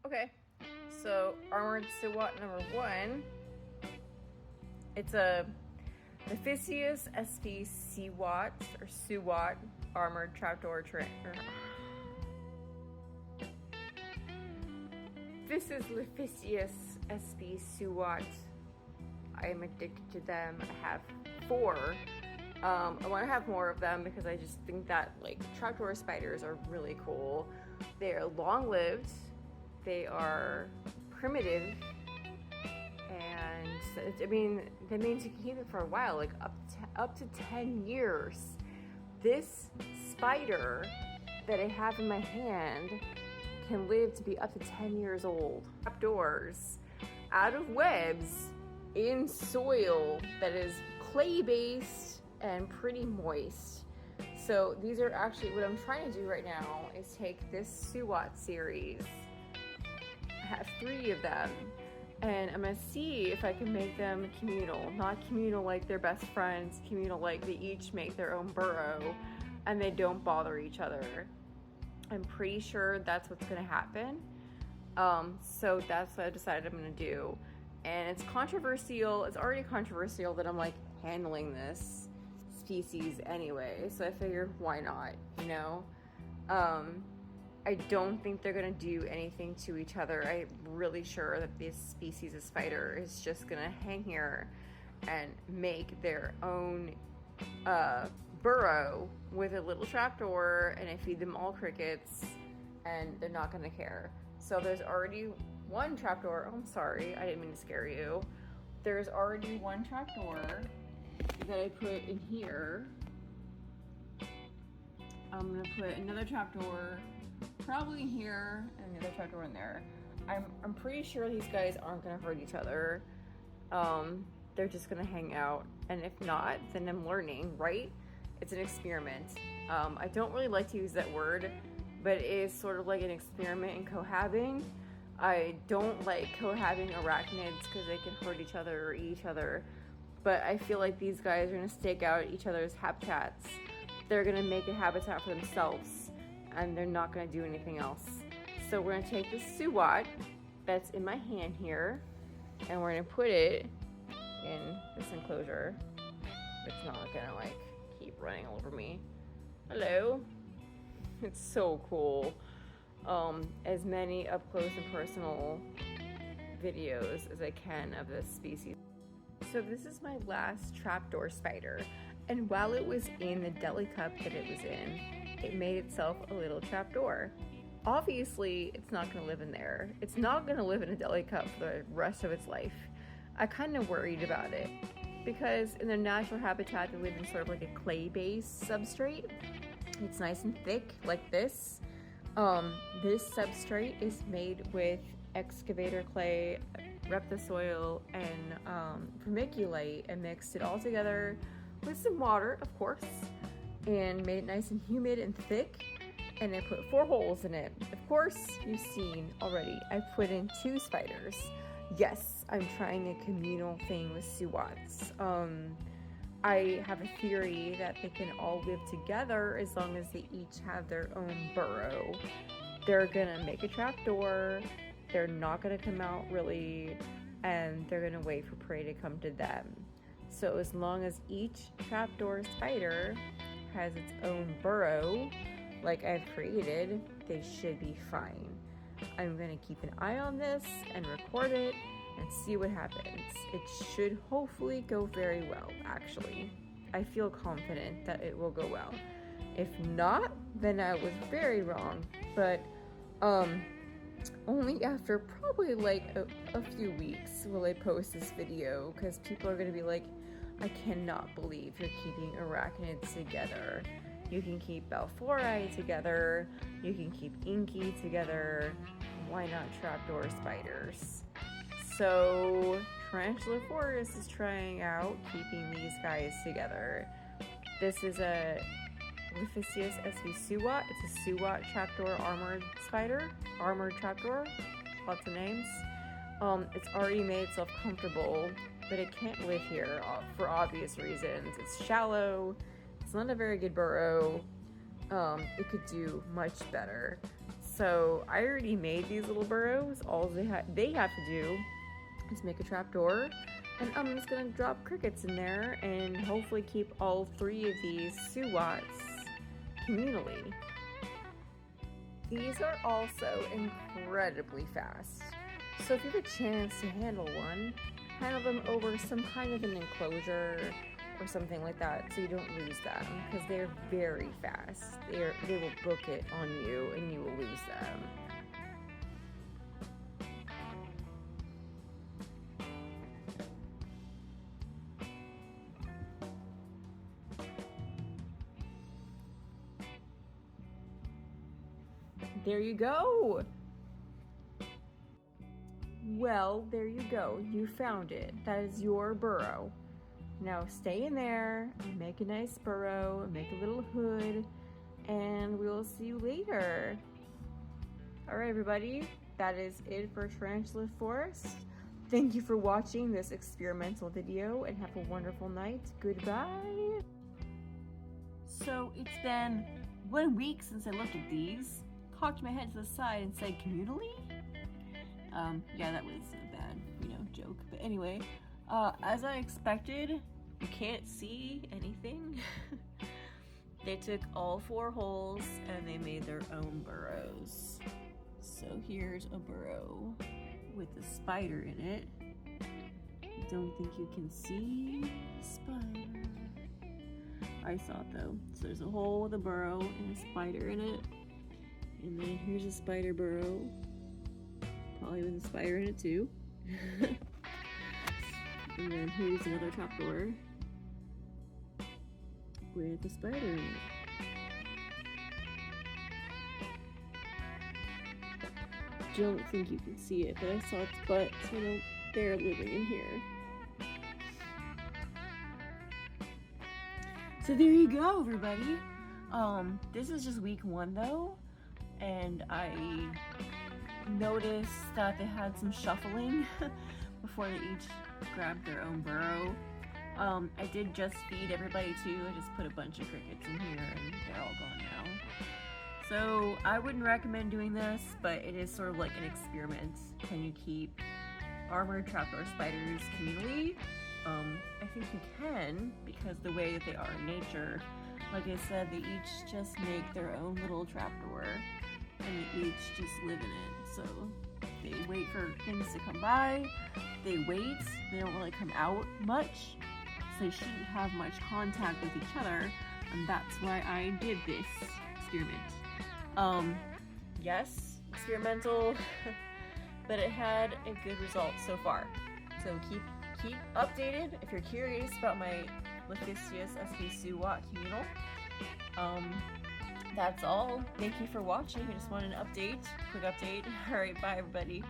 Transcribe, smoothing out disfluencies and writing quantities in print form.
Okay, so armored Suwat number 1. It's a Liphistius SV Suwat or Suwat armored trapdoor This is Liphistius SV Suwat. I am addicted to them. I have 4. I want to have more of them because I just think that like trapdoor spiders are really cool. They are long-lived. They are primitive, and that means you can keep it for a while, like up to 10 years. This spider that I have in my hand can live to be up to 10 years old. Trapdoors out of webs in soil that is clay-based and pretty moist. So these are actually, what I'm trying to do right now is take this Suwat series. I have 3 of them, and I'm gonna see if I can make them communal. Not communal like they're best friends, communal like they each make their own burrow and they don't bother each other. I'm pretty sure that's what's gonna happen. So that's what I decided I'm gonna do. And it's controversial. It's already controversial that I'm like handling this species anyway. So I figured, why not, you know? I don't think they're gonna do anything to each other. I'm really sure that this species of spider is just gonna hang here and make their own burrow with a little trapdoor, and I feed them all crickets, and they're not gonna care. So there's already one trapdoor. Oh, I'm sorry, I didn't mean to scare you. There's already one trapdoor that I put in here. I'm gonna put another trapdoor probably here and another trapdoor in there. I'm pretty sure these guys aren't gonna hurt each other. They're just gonna hang out, and if not, then I'm learning, right? It's an experiment. I don't really like to use that word, but it is sort of like an experiment in cohabbing. I don't like cohabbing arachnids because they can hurt each other or eat each other, but I feel like these guys are gonna stake out each other's habitats. They're gonna make a habitat for themselves, and they're not gonna do anything else. So we're gonna take this Suwat that's in my hand here, and we're gonna put it in this enclosure. It's not gonna like keep running all over me. Hello. It's so cool. As many up close and personal videos as I can of this species. So this is my last trapdoor spider, and while it was in the deli cup that it was in, it made itself a little trapdoor. Obviously, it's not going to live in there. It's not going to live in a deli cup for the rest of its life. I kind of worried about it because in their natural habitat, they live in sort of like a clay-based substrate. It's nice and thick like this. This substrate is made with excavator clay, Reptisoil, and vermiculite, and mixed it all together with some water, of course, and made it nice and humid and thick, and I put 4 holes in it. Of course, you've seen already, I put in 2 spiders. Yes, I'm trying a communal thing with Suwats. I have a theory that they can all live together as long as they each have their own burrow. They're gonna make a trapdoor, they're not gonna come out really, and they're gonna wait for prey to come to them. So as long as each trapdoor spider has its own burrow, like I've created, they should be fine. I'm gonna keep an eye on this and record it and see what happens. It should hopefully go very well, actually. I feel confident that it will go well. If not, then I was very wrong. But only after probably like a few weeks will I post this video, because people are gonna be like, I cannot believe you're keeping arachnids together. You can keep Balfouri together, you can keep Inky together, why not trapdoor spiders? So Tarantula Forest is trying out keeping these guys together. This is a Liphistius SV Suwat. It's a Suwat trapdoor armored spider, armored trapdoor, lots of names. It's already made itself comfortable, but it can't live here for obvious reasons. It's shallow, it's not a very good burrow. It could do much better. So I already made these little burrows. All they have to do is make a trapdoor, and I'm just gonna drop crickets in there and hopefully keep all 3 of these Suwats communally. These are also incredibly fast. So if you have a chance to handle them over some kind of an enclosure or something like that so you don't lose them, because they're very fast. They will book it on you and you will lose them. There you go! Well, there you go. You found it. That is your burrow. Now stay in there and make a nice burrow, make a little hood, and we'll see you later. Alright everybody, that is it for Tarantula Forest. Thank you for watching this experimental video and have a wonderful night. Goodbye. So it's been 1 week since I looked at these, cocked my head to the side and said communally? Yeah, that was a bad, joke. But anyway, as I expected, you can't see anything. They took all 4 holes and they made their own burrows. So here's a burrow with a spider in it. I don't think you can see the spider. I saw it though. So there's a hole with a burrow and a spider in it. And then here's a spider burrow. Probably with a spider in it too. And then here's another trapdoor with a spider in it. Don't think you can see it, but I saw its butt, so I know they're living in here. So there you go, everybody. This is just week 1 though, and I noticed that they had some shuffling before they each grabbed their own burrow. I did just feed everybody too. I just put a bunch of crickets in here and they're all gone now. So I wouldn't recommend doing this, but it is sort of like an experiment. Can you keep armored trapdoor spiders communally? I think you can, because the way that they are in nature, like I said, they each just make their own little trapdoor and they each just live in it. So they wait for things to come by, they wait, they don't really come out much, so they shouldn't have much contact with each other, and that's why I did this experiment. Yes, experimental, but it had a good result so far. So keep updated if you're curious about my Liphistius SV Suwat communal. That's all. Thank you for watching. I just wanted an update, quick update. Alright, bye everybody.